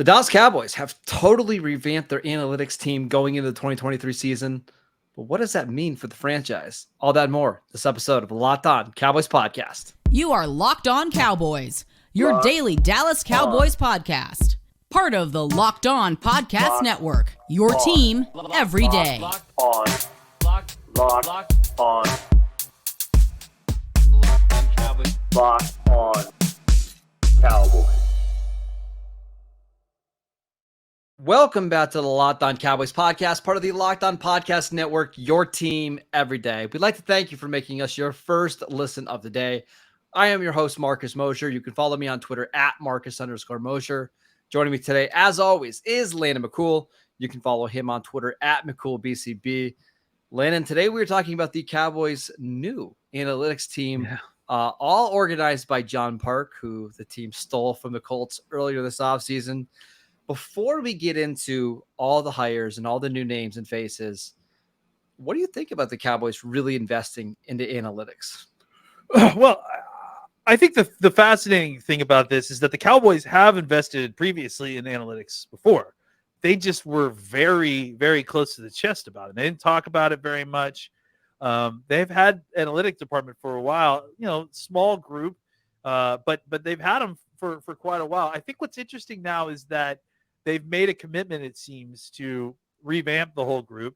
The Dallas Cowboys have totally revamped their analytics team going into the 2023 season. But what does that mean for the franchise? All that and more this episode of the Locked On Cowboys podcast. You are Locked On Cowboys, your daily Dallas Cowboys podcast. Part of the Locked On Podcast Network, your team every day. Locked on Cowboys. Locked on Cowboys. Welcome back to the Locked On Cowboys podcast, part of the Locked On Podcast Network, your team every day. We'd like to thank you for making us your first listen of the day. I am your host, Marcus Mosher. You can follow me on Twitter at Marcus_Mosher. Joining me today, as always, is Landon McCool. You can follow him on Twitter at McCoolBCB. Landon, today we are talking about the Cowboys' new analytics team, all organized by John Park, who the team stole from the Colts earlier this offseason. Before we get into all the hires and all the new names and faces, what do you think about the Cowboys really investing into analytics? Well, I think the fascinating thing about this is that the Cowboys have invested previously in analytics before. They just were very, very close to the chest about it. They didn't talk about it very much. They've had analytic department for a while, small group, but they've had them for quite a while. I think what's interesting now is that they've made a commitment, it seems, to revamp the whole group,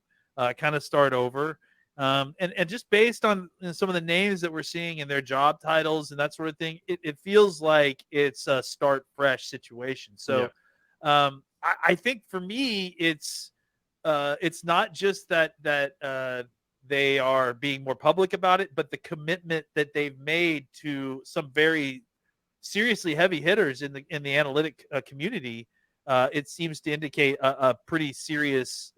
kind of start over. And just based on some of the names that we're seeing in their job titles and that sort of thing, it feels like it's a start fresh situation. So I think for me, it's not just that they are being more public about it, but the commitment that they've made to some very seriously heavy hitters in the analytic community. It seems to indicate a pretty serious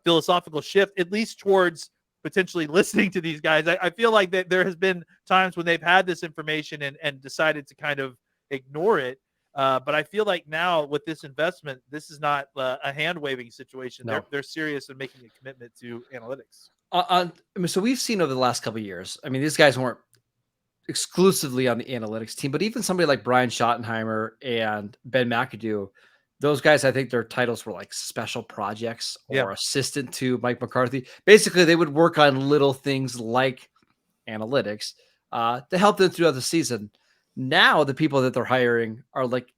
philosophical shift, at least towards potentially listening to these guys. I feel like that there has been times when they've had this information and decided to kind of ignore it. But I feel like now with this investment, this is not a hand-waving situation. No. They're serious in making a commitment to analytics. So we've seen over the last couple of years, these guys weren't exclusively on the analytics team, but even somebody like Brian Schottenheimer and Ben McAdoo, those guys, I think their titles were like special projects or assistant to Mike McCarthy. Basically, they would work on little things like analytics to help them throughout the season. Now, the people that they're hiring are like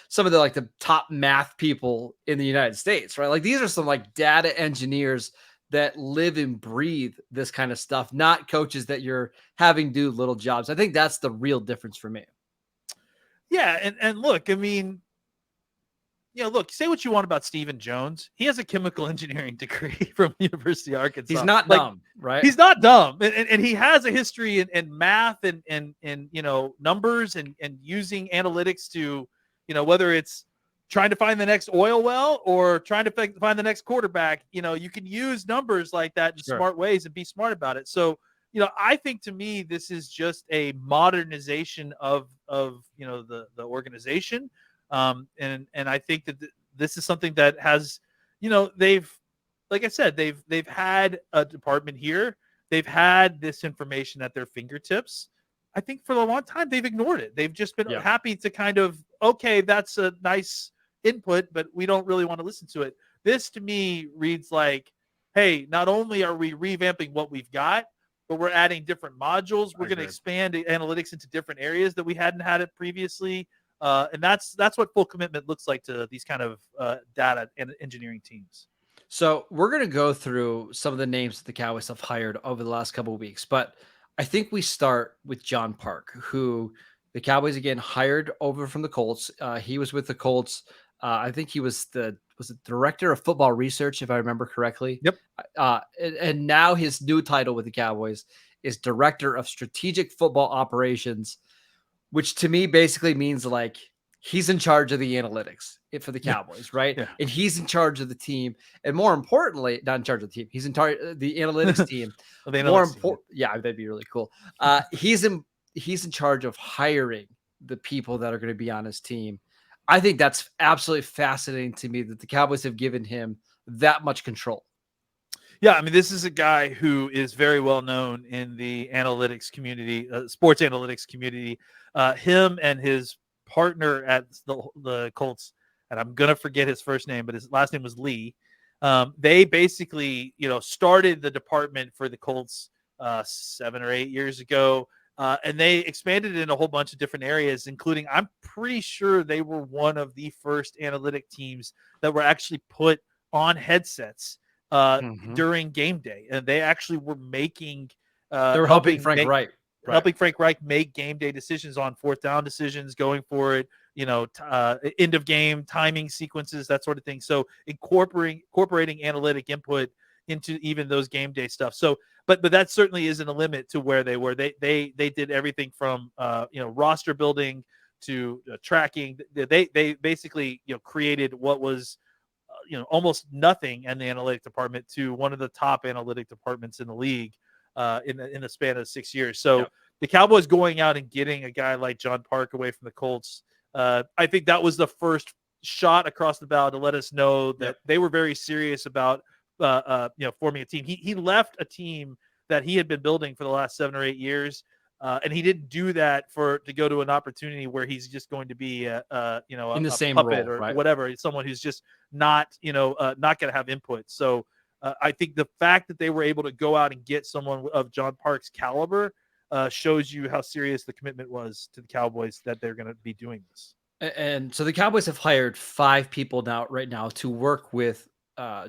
some of the top math people in the United States, right? Like these are some like data engineers that live and breathe this kind of stuff, not coaches that you're having do little jobs. I think that's the real difference for me. Yeah, and look, look, say what you want about Stephen Jones. He has a chemical engineering degree from University of Arkansas. He's not dumb, right? He's not dumb. And he has a history in math and numbers and using analytics to, whether it's trying to find the next oil well or trying to find the next quarterback, you can use numbers like that in smart ways and be smart about it. So, I think to me, this is just a modernization of the organization. And I think that this is something that has, they've, like I said, they've had a department here. They've had this information at their fingertips. I think for a long time, they've ignored it. They've just been happy to kind of, okay, that's a nice input, but we don't really want to listen to it. This to me reads like, hey, not only are we revamping what we've got, but we're adding different modules. We're going to expand analytics into different areas that we hadn't had it previously. And that's what full commitment looks like to these kind of data and engineering teams. So we're going to go through some of the names that the Cowboys have hired over the last couple of weeks, but I think we start with John Park, who the Cowboys again hired over from the Colts. He was with the Colts. I think he was the director of football research, if I remember correctly. Yep. And now his new title with the Cowboys is director of strategic football operations, which to me basically means like he's in charge of the analytics for the Cowboys, right? Yeah. And he's in charge of the team. And more importantly, not in charge of the team, he's in charge of the analytics team. That'd be really cool. He's in charge of hiring the people that are going to be on his team. I think that's absolutely fascinating to me that the Cowboys have given him that much control. Yeah, this is a guy who is very well known in the analytics community, sports analytics community. Him and his partner at the Colts, and I'm gonna forget his first name, but his last name was Lee. They basically, started the department for the Colts 7 or 8 years ago, and they expanded it in a whole bunch of different areas, including, I'm pretty sure they were one of the first analytic teams that were actually put on headsets during game day, and they actually were making they were helping Frank Reich. Helping Frank Reich make game day decisions on fourth down decisions, going for it, end of game timing sequences, that sort of thing. So incorporating analytic input into even those game day stuff. So, but that certainly isn't a limit to where they were. They did everything from roster building to tracking. They basically created what was almost nothing in the analytic department to one of the top analytic departments in the league. In the span of 6 years. So the Cowboys going out and getting a guy like John Park away from the Colts, I think that was the first shot across the bow to let us know that they were very serious about forming a team. He left a team that he had been building for the last 7 or 8 years, and he didn't do that to go to an opportunity where he's just going to be in the same puppet role, or right? whatever. It's someone who's just not not going to have input. So I think the fact that they were able to go out and get someone of John Park's caliber shows you how serious the commitment was to the Cowboys that they're going to be doing this. And so the Cowboys have hired 5 people right now to work with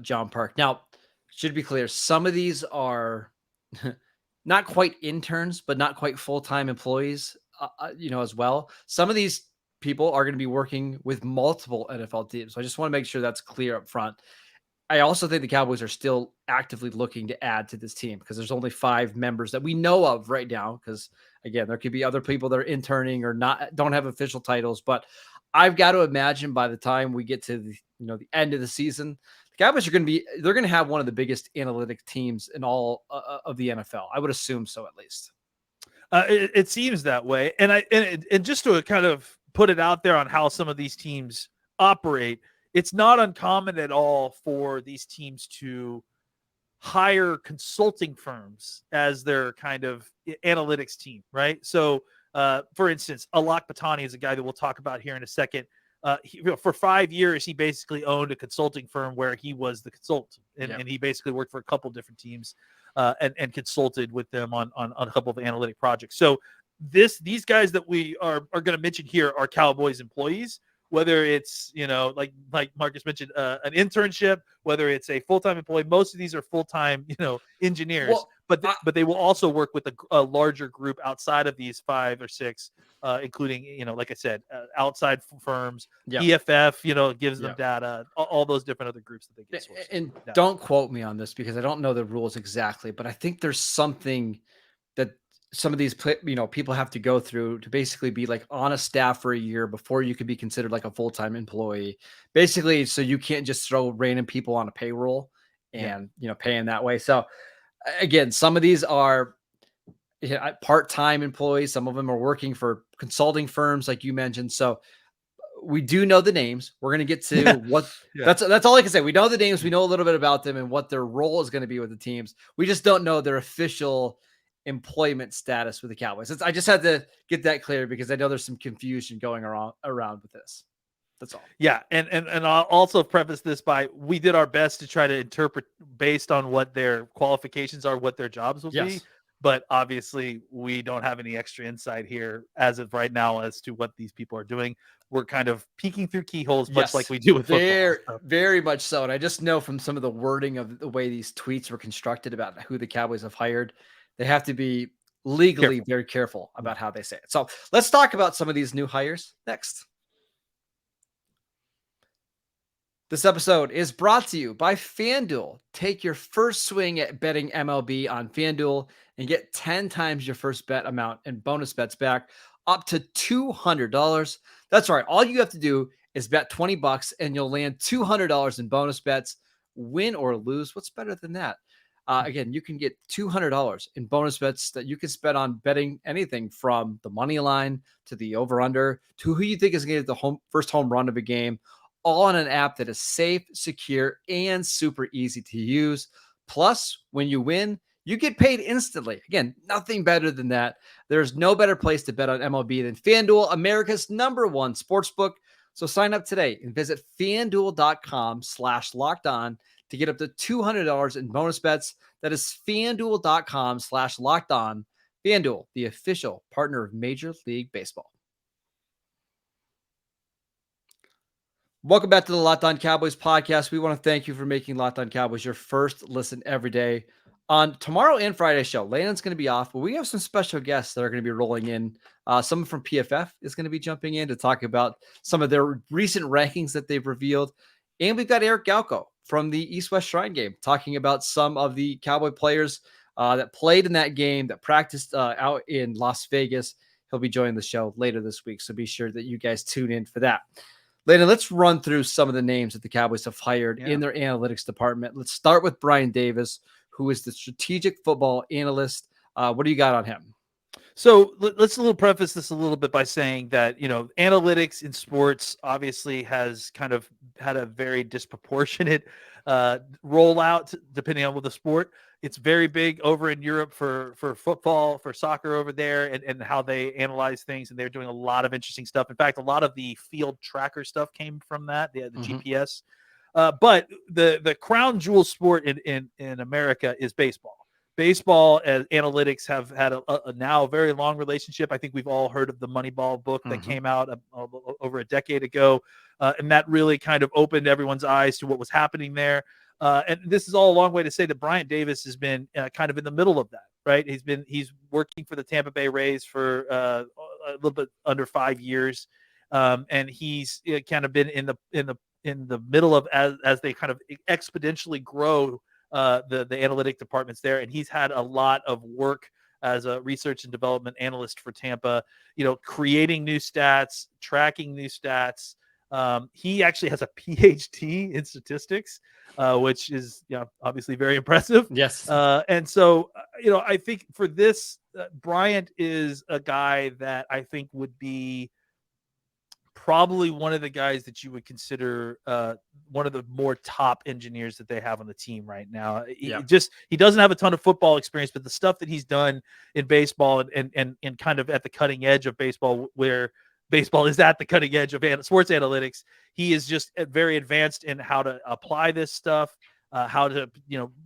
John Park. Now, should be clear, some of these are not quite interns, but not quite full-time employees, as well. Some of these people are going to be working with multiple NFL teams. So I just want to make sure that's clear up front. I also think the Cowboys are still actively looking to add to this team because there's only 5 members that we know of right now. Because again, there could be other people that are interning or don't have official titles. But I've got to imagine by the time we get to the end of the season, the Cowboys are they're going to have one of the biggest analytic teams in all of the NFL. I would assume so, at least. It seems that way, and just to kind of put it out there on how some of these teams operate. It's not uncommon at all for these teams to hire consulting firms as their kind of analytics team, right? So, for instance, Alak Batani is a guy that we'll talk about here in a second. For 5 years, he basically owned a consulting firm where he was the consultant, and he basically worked for a couple different teams and consulted with them on a couple of analytic projects. So, these guys that we are going to mention here are Cowboys employees. Whether it's, like Marcus mentioned, an internship, whether it's a full-time employee, most of these are full-time, engineers, but they will also work with a larger group outside of these 5 or 6, including, like I said, outside firms, EFF, gives them data, all those different other groups that they get sourced. And don't quote me on this because I don't know the rules exactly, but I think there's something that some of these, people have to go through to basically be like on a staff for a year before you could be considered like a full-time employee, basically. So you can't just throw random people on a payroll and, pay them that way. So again, some of these are part-time employees. Some of them are working for consulting firms, like you mentioned. So we do know the names. We're going to get to what that's all I can say. We know the names. We know a little bit about them and what their role is going to be with the teams. We just don't know their official employment status with the Cowboys. I just had to get that clear because I know there's some confusion going around with this. That's all. Yeah, and I'll also preface this by we did our best to try to interpret based on what their qualifications are, what their jobs will be. But obviously, we don't have any extra insight here as of right now as to what these people are doing. We're kind of peeking through keyholes, much like we do with football. Very much so. And I just know from some of the wording of the way these tweets were constructed about who the Cowboys have hired, they have to be legally very careful about how they say it. So let's talk about some of these new hires next. This episode is brought to you by FanDuel. Take your first swing at betting MLB on FanDuel and get 10 times your first bet amount and bonus bets back up to $200. That's right. All you have to do is bet $20 and you'll land $200 in bonus bets, win or lose. What's better than that? Again, you can get $200 in bonus bets that you can spend on betting anything from the money line to the over-under to who you think is going to get the first home run of a game, all on an app that is safe, secure, and super easy to use. Plus, when you win, you get paid instantly. Again, nothing better than that. There's no better place to bet on MLB than FanDuel, America's #1 sportsbook. So sign up today and visit fanduel.com/lockedon to get up to $200 in bonus bets. That is fanduel.com/lockedon. FanDuel, the official partner of Major League Baseball. Welcome back to the Locked On Cowboys podcast. We want to thank you for making Locked On Cowboys your first listen every day. On tomorrow and Friday's show, Landon's going to be off, but we have some special guests that are going to be rolling in. Someone from PFF is going to be jumping in to talk about some of their recent rankings that they've revealed. And we've got Eric Galco from the East-West Shrine game talking about some of the Cowboy players that played in that game, that practiced out in Las Vegas. He'll be joining the show later this week, so be sure that you guys tune in for that. Landon, let's run through some of the names that the Cowboys have hired in their analytics department. Let's start with Brian Davis, who is the strategic football analyst. What do you got on him? So let's preface this a little bit by saying that, analytics in sports obviously has kind of had a very disproportionate rollout depending on the sport. It's very big over in Europe for football, for soccer over there, and how they analyze things. And they're doing a lot of interesting stuff. In fact, a lot of the field tracker stuff came from that, the GPS. But the crown jewel sport in America is baseball. Baseball and analytics have had a now very long relationship. I think we've all heard of the Moneyball book that came out over a decade ago. And that really kind of opened everyone's eyes to what was happening there. And this is all a long way to say that Brian Davis has been kind of in the middle of that, right? He's working for the Tampa Bay Rays for a little bit under 5 years. And he's kind of been in the middle of as they kind of exponentially grow the analytic departments there, and he's had a lot of work as a research and development analyst for Tampa, creating new stats, tracking new stats. He actually has a PhD in statistics, which is obviously very impressive. Yes. And so I think for this, Bryant is a guy that I think would be probably one of the guys that you would consider one of the more top engineers that they have on the team right now. He doesn't have a ton of football experience, but the stuff that he's done in baseball and kind of at the cutting edge of baseball, where baseball is at the cutting edge of sports analytics, he is just very advanced in how to apply this stuff, how to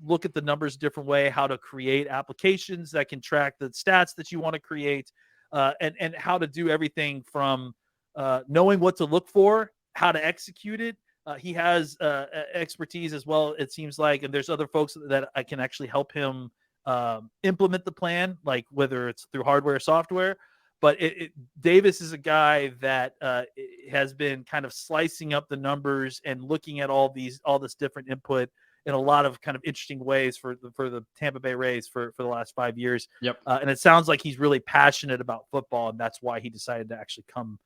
look at the numbers a different way, how to create applications that can track the stats that you want to create, and how to do everything from knowing what to look for, how to execute it. He has expertise as well, it seems like, and there's other folks that I can actually help him implement the plan, like whether it's through hardware or software. But Davis is a guy that has been kind of slicing up the numbers and looking at all this different input in a lot of kind of interesting ways for the Tampa Bay Rays for the last 5 years. Yep. And it sounds like he's really passionate about football, and that's why he decided to actually come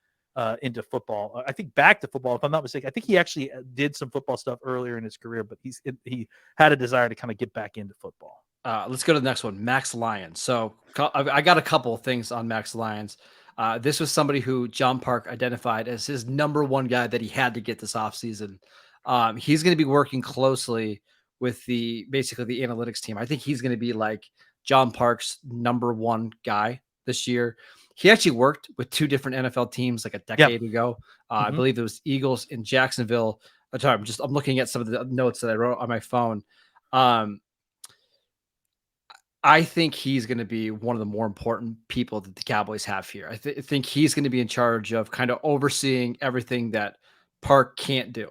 into football. I think back to football, if I'm not mistaken. I think he actually did some football stuff earlier in his career, but he had a desire to kind of get back into football. Let's go to the next one, Max Lyons. So I got a couple of things on Max Lyons. This was somebody who John Park identified as his number one guy that he had to get this offseason. He's going to be working closely with basically the analytics team. I think he's going to be like John Park's number one guy this year. He actually worked with two different NFL teams like a decade ago. I believe it was Eagles in Jacksonville. I'm looking at some of the notes that I wrote on my phone. I think he's going to be one of the more important people that the Cowboys have here. I think he's going to be in charge of kind of overseeing everything that Park can't do.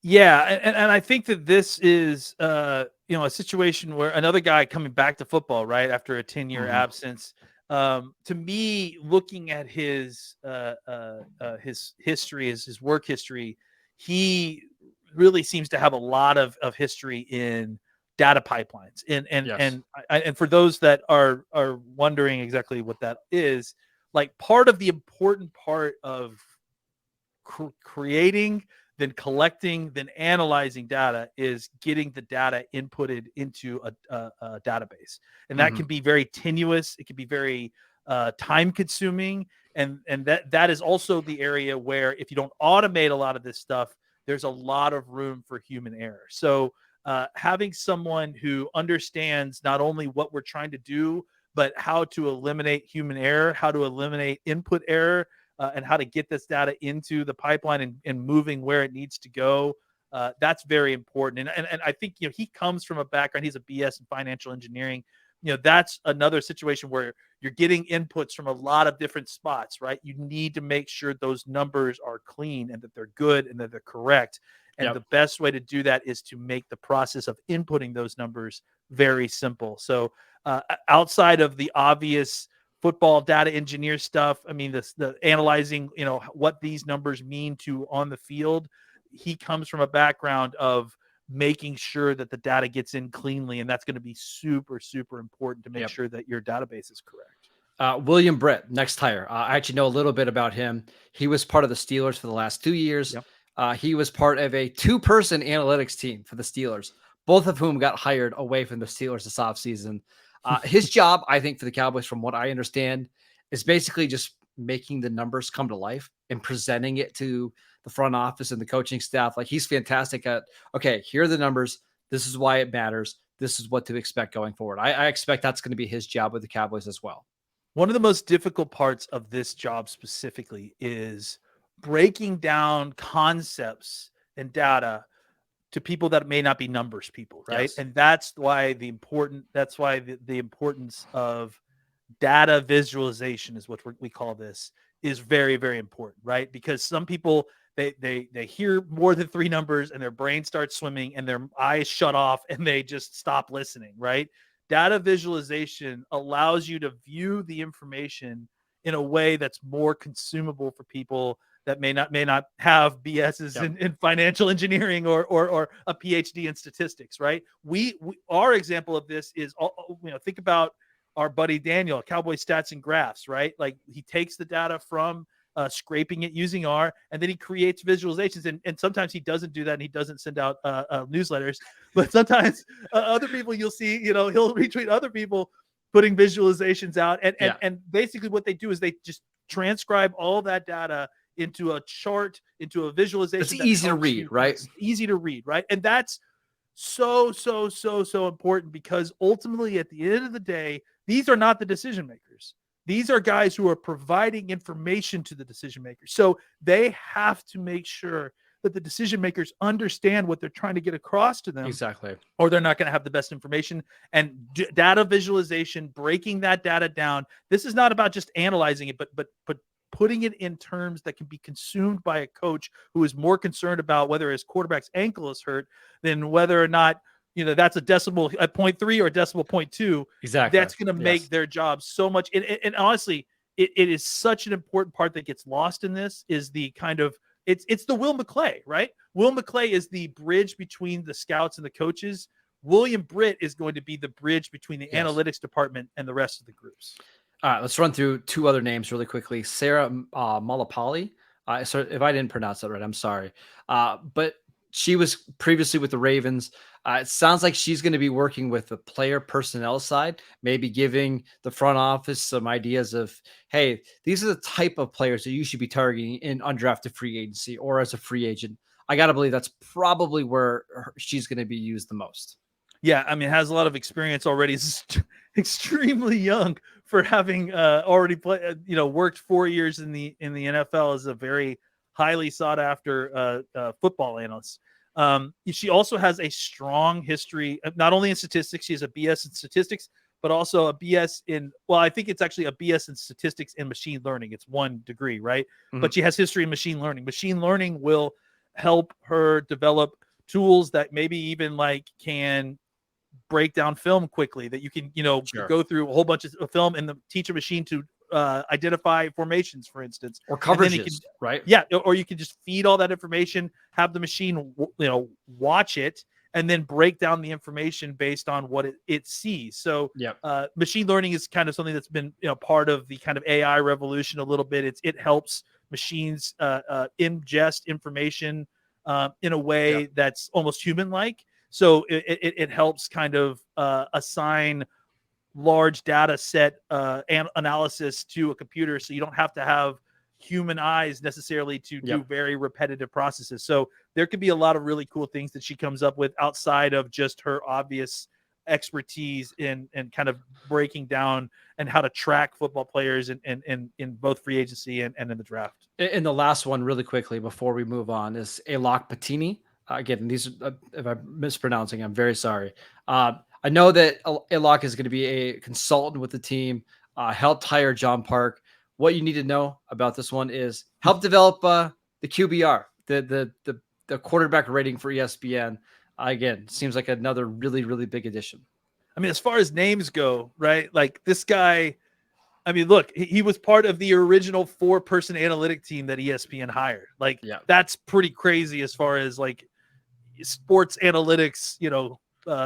Yeah, and I think that this is a situation where another guy coming back to football right after a 10-year absence. To me, looking at his history, his work history, he really seems to have a lot of history in data pipelines. And for those that are wondering exactly what that is, like part of the important part of creating, then collecting, then analyzing data is getting the data inputted into a database. And that can be very tenuous. It can be very time consuming. And that is also the area where if you don't automate a lot of this stuff, there's a lot of room for human error. So having someone who understands not only what we're trying to do, but how to eliminate human error, how to eliminate input error, and how to get this data into the pipeline and moving where it needs to go. That's very important. And I think, he comes from a background, he's a BS in financial engineering. That's another situation where you're getting inputs from a lot of different spots, right? You need to make sure those numbers are clean and that they're good and that they're correct. And the best way to do that is to make the process of inputting those numbers very simple. So outside of the obvious football data engineer stuff, I mean, the analyzing, what these numbers mean to on the field, he comes from a background of making sure that the data gets in cleanly, and that's going to be super, super important to make sure that your database is correct. William Britt, next hire. I actually know a little bit about him. He was part of the Steelers for the last 2 years. He was part of a 2-person analytics team for the Steelers, both of whom got hired away from the Steelers this offseason. His job, I think, for the Cowboys, from what I understand, is basically just making the numbers come to life and presenting it to the front office and the coaching staff. Like, he's fantastic at, okay, here are the numbers. This is why it matters. This is what to expect going forward. I expect that's going to be his job with the Cowboys as well. One of the most difficult parts of this job specifically is breaking down concepts and data to people that may not be numbers people, right? Yes. And that's why the importance of data visualization is what we call this, is very, very important, right? Because some people, they hear more than 3 numbers and their brain starts swimming and their eyes shut off and they just stop listening, right? Data visualization allows you to view the information in a way that's more consumable for people that may not have BSs in financial engineering or a PhD in statistics, right? Our example of this is, think about our buddy Daniel, Cowboy Stats and Graphs, right? Like, he takes the data from scraping it using R, and then he creates visualizations. And sometimes he doesn't do that, and he doesn't send out newsletters. But sometimes other people, you'll see, he'll retweet other people putting visualizations out. And basically what they do is they just transcribe all that data into a chart, into a visualization. It's easy to read, right? It's easy to read, right? And that's so important, because ultimately, at the end of the day, these are not the decision makers. These are guys who are providing information to the decision makers. So they have to make sure that the decision makers understand what they're trying to get across to them. Exactly. Or they're not going to have the best information. And data visualization, breaking that data down. This is not about just analyzing it, but putting it in terms that can be consumed by a coach who is more concerned about whether his quarterback's ankle is hurt than whether or not, that's a decimal at 0.3 or decimal 0.2. Exactly. That's going to make their job so much. And honestly, it is such an important part that gets lost in this, is the kind of, it's the Will McClay, right? Will McClay is the bridge between the scouts and the coaches. William Britt is going to be the bridge between the analytics department and the rest of the groups. All right, let's run through 2 other names really quickly. Sarah Malapalli. So if I didn't pronounce that right, I'm sorry. But she was previously with the Ravens. It sounds like she's going to be working with the player personnel side, maybe giving the front office some ideas of, hey, these are the type of players that you should be targeting in undrafted free agency or as a free agent. I got to believe that's probably where she's going to be used the most. Yeah, I mean, has a lot of experience already. Is extremely young for having already played, worked 4 years in the NFL as a very highly sought after football analyst. She also has a strong history, not only in statistics. She has a BS in statistics, but also a BS in, well, I think it's actually a BS in statistics and machine learning. It's 1 degree, right? Mm-hmm. But she has history in machine learning. Machine learning will help her develop tools that maybe even can break down film quickly, that you can, go through a whole bunch of film and teach a machine to identify formations, for instance, or coverages, right? Yeah. Or you can just feed all that information, have the machine, watch it, and then break down the information based on what it sees. So machine learning is kind of something that's been, part of the kind of AI revolution a little bit. It helps machines ingest information in a way that's almost human-like. So it helps kind of assign large data set analysis to a computer, so you don't have to have human eyes necessarily to do very repetitive processes. So there could be a lot of really cool things that she comes up with outside of just her obvious expertise in kind of breaking down and how to track football players in both free agency and in the draft. And the last one, really quickly, before we move on, is Alok Patini. Again, these, if I'm mispronouncing, I'm very sorry. I know that Alok is going to be a consultant with the team, helped hire John Park. What you need to know about this one is help develop the QBR, the quarterback rating for ESPN. Again, seems like another really, really big addition. I mean, as far as names go, right? Like this guy, I mean, look, he was part of the original 4-person analytic team that ESPN hired. Like, that's pretty crazy as far as like sports analytics,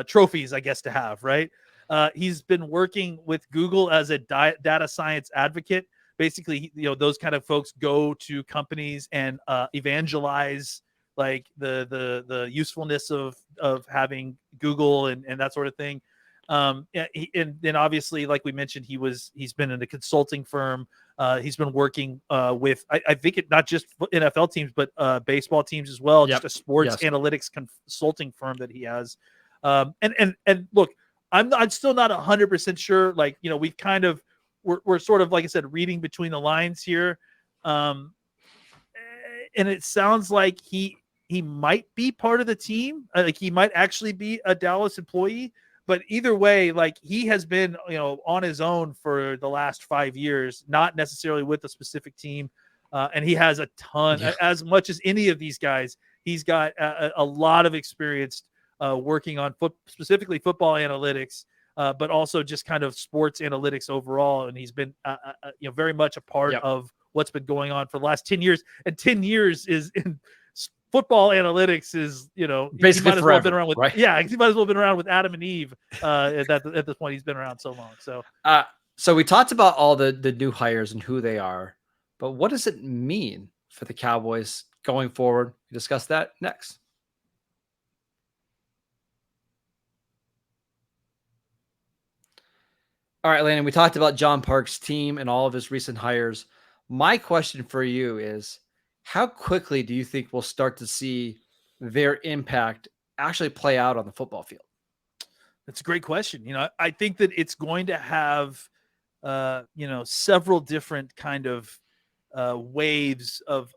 trophies, I guess, to have, right? He's been working with Google as a data science advocate. Basically, those kind of folks go to companies and evangelize like the usefulness of having Google and that sort of thing. And then obviously, like we mentioned, he's been in a consulting firm. He's been working with, I think not just NFL teams, but baseball teams as well. Yep. Just a sports analytics consulting firm that he has. And look, I'm still not 100% sure. Like, we've kind of, we're sort of, like I said, reading between the lines here. And it sounds like he might be part of the team. Like he might actually be a Dallas employee. But either way, like he has been, on his own for the last 5 years, not necessarily with a specific team. And he has a ton, as much as any of these guys. He's got a lot of experience working on specifically football analytics, but also just kind of sports analytics overall. And he's been, very much a part of what's been going on for the last 10 years. And 10 years is in football analytics is, basically he might as forever, well have been around with, right? he might as well have been around with Adam and Eve at this point. He's been around so long. So we talked about all the new hires and who they are, but what does it mean for the Cowboys going forward? We discuss that next. All right, Landon, we talked about John Park's team and all of his recent hires. My question for you is, how quickly do you think we'll start to see their impact actually play out on the football field? That's a great question. I think that it's going to have, several different kind of waves of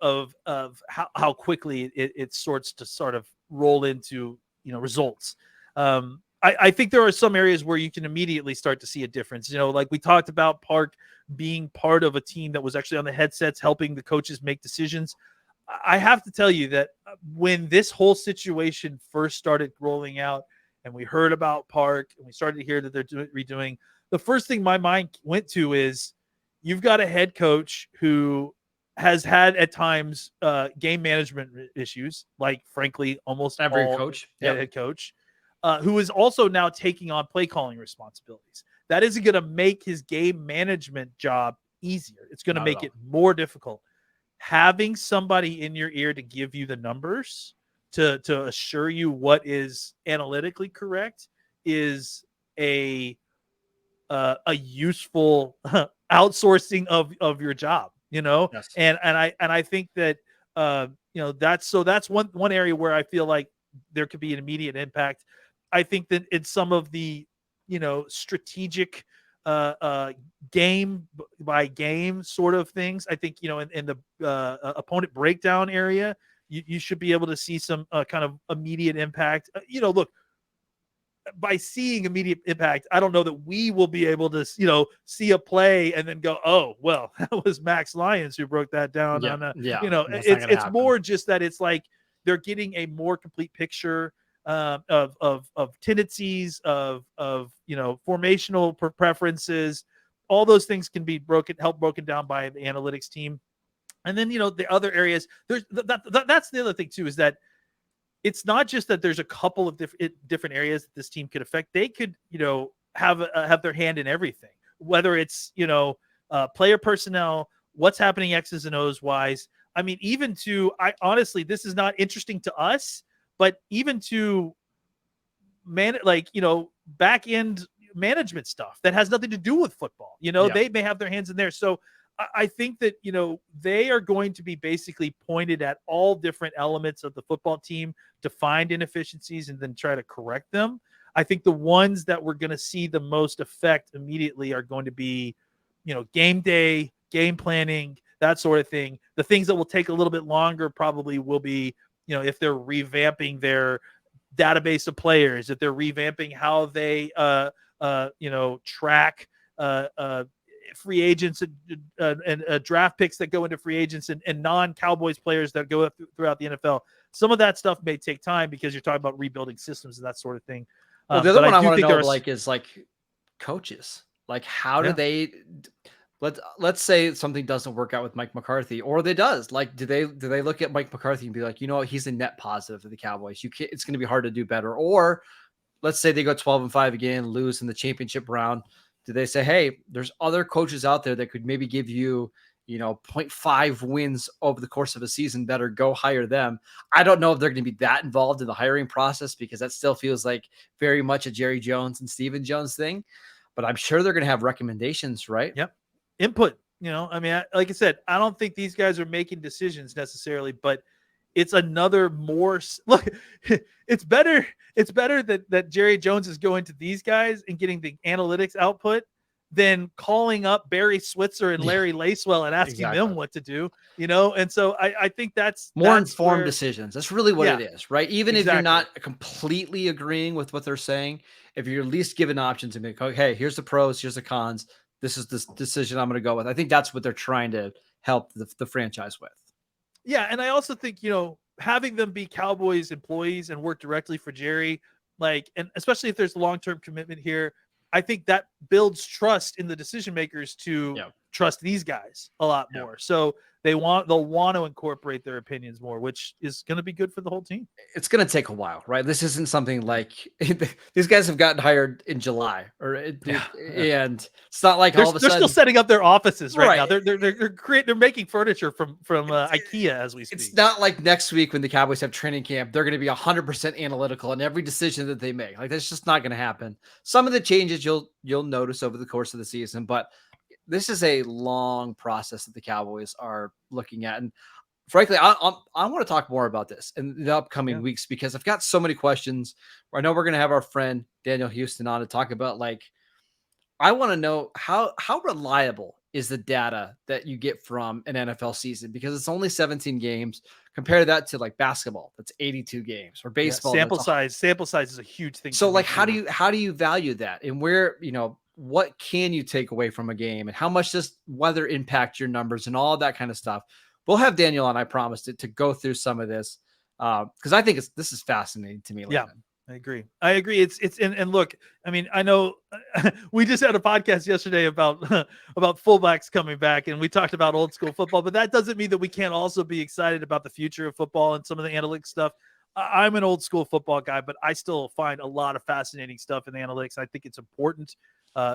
how quickly it sorts to sort of roll into, results. I think there are some areas where you can immediately start to see a difference. Like we talked about Park being part of a team that was actually on the headsets, helping the coaches make decisions. I have to tell you that when this whole situation first started rolling out and we heard about Park and we started to hear that they're redoing, the first thing my mind went to is you've got a head coach who has had at times game management issues, like frankly, almost every all coach, head coach, who is also now taking on play calling responsibilities. That isn't going to make his game management job easier. It's going to make it more difficult. Having somebody in your ear to give you the numbers, to assure you what is analytically correct, is a useful outsourcing of your job. Yes. And I think that that's one area where I feel like there could be an immediate impact. I think that in some of the strategic game by game sort of things, I think in the opponent breakdown area, you should be able to see some kind of immediate impact. Look, by seeing immediate impact, I don't know that we will be able to see a play and then go, oh well, that was Max Lyons who broke that down. It's more just that it's like they're getting a more complete picture of tendencies, of formational preferences. All those things can be broken down by the analytics team. And then the other areas, there's that's the other thing too, is that it's not just that there's a couple of different areas that this team could affect. They could have their hand in everything, whether it's player personnel, what's happening X's and O's wise. I mean, even to honestly, this is not interesting to us, but even to back end management stuff that has nothing to do with football, they may have their hands in there. So I think that, they are going to be basically pointed at all different elements of the football team to find inefficiencies and then try to correct them. I think the ones that we're going to see the most effect immediately are going to be, game day, game planning, that sort of thing. The things that will take a little bit longer probably will be, if they're revamping their database of players, if they're revamping how they, track free agents and draft picks that go into free agents and non-Cowboys players that go throughout the NFL. Some of that stuff may take time because you're talking about rebuilding systems and that sort of thing. Well, the other one I want to know, like, is like coaches. Like, how do Yeah. they? Let's say something doesn't work out with Mike McCarthy, or they does. Like, do they look at Mike McCarthy and be like, he's a net positive for the Cowboys. It's going to be hard to do better. Or let's say they go 12-5 again, lose in the championship round. Do they say, hey, there's other coaches out there that could maybe give you, 0.5 wins over the course of a season, better go hire them? I don't know if they're going to be that involved in the hiring process, because that still feels like very much a Jerry Jones and Steven Jones thing, but I'm sure they're going to have recommendations, right? Yep. Input, like I said, I don't think these guys are making decisions necessarily, but it's another more look. It's better that Jerry Jones is going to these guys and getting the analytics output than calling up Barry Switzer and Larry Lacewell and asking them what to do, And so I think that's more informed decisions. That's really what it is, right? Even if you're not completely agreeing with what they're saying, if you're at least given options and be like, okay, here's the pros, here's the cons. This is the decision I'm going to go with. I think that's what they're trying to help the franchise with. Yeah, and I also think, having them be Cowboys employees and work directly for Jerry, and especially if there's a long-term commitment here, I think that builds trust in the decision makers to trust these guys a lot more. So they'll want to incorporate their opinions more, which is going to be good for the whole team. It's going to take a while, right? This isn't something like these guys have gotten hired in July, and it's not like all of a sudden they're still setting up their offices right now. They're making furniture from IKEA as we speak. It's not like next week when the Cowboys have training camp, they're going to be 100% analytical in every decision that they make. Like, that's just not going to happen. Some of the changes you'll notice over the course of the season, but this is a long process that the Cowboys are looking at. And frankly, I want to talk more about this in the upcoming weeks, because I've got so many questions. I know we're going to have our friend Daniel Houston on to talk about, I want to know how reliable is the data that you get from an NFL season, because it's only 17 games. Compare that to basketball, that's 82 games, or baseball. Sample size is a huge thing. So how do you value that, and where, what can you take away from a game, and how much does weather impact your numbers and all that kind of stuff? We'll have Daniel on, I promised it, to go through some of this, because I think this is fascinating to me. Yeah, I agree. It's and look, I mean, I know we just had a podcast yesterday about fullbacks coming back, and we talked about old school football, but that doesn't mean that we can't also be excited about the future of football and some of the analytics stuff. I'm an old school football guy, but I still find a lot of fascinating stuff in the analytics. I think it's important.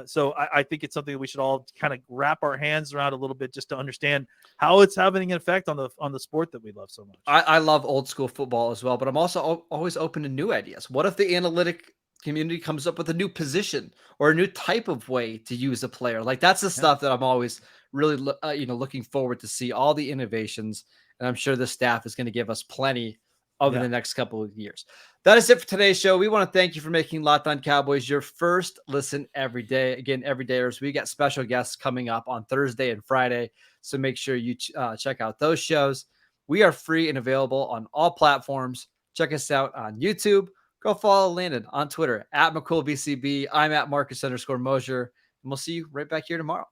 So I think it's something that we should all kind of wrap our hands around a little bit, just to understand how it's having an effect on the sport that we love so much. I love old school football as well, but I'm also always open to new ideas. What if the analytic community comes up with a new position or a new type of way to use a player? That's the stuff that I'm always really looking forward to see, all the innovations, and I'm sure the staff is going to give us plenty over the next couple of years. That is it for today's show. We want to thank you for making Locked On Cowboys your first listen every day. Again, every day, we got special guests coming up on Thursday and Friday, so make sure you check out those shows. We are free and available on all platforms. Check us out on YouTube. Go follow Landon on Twitter at McCoolBCB. I'm at Marcus_Mosier, and we'll see you right back here tomorrow.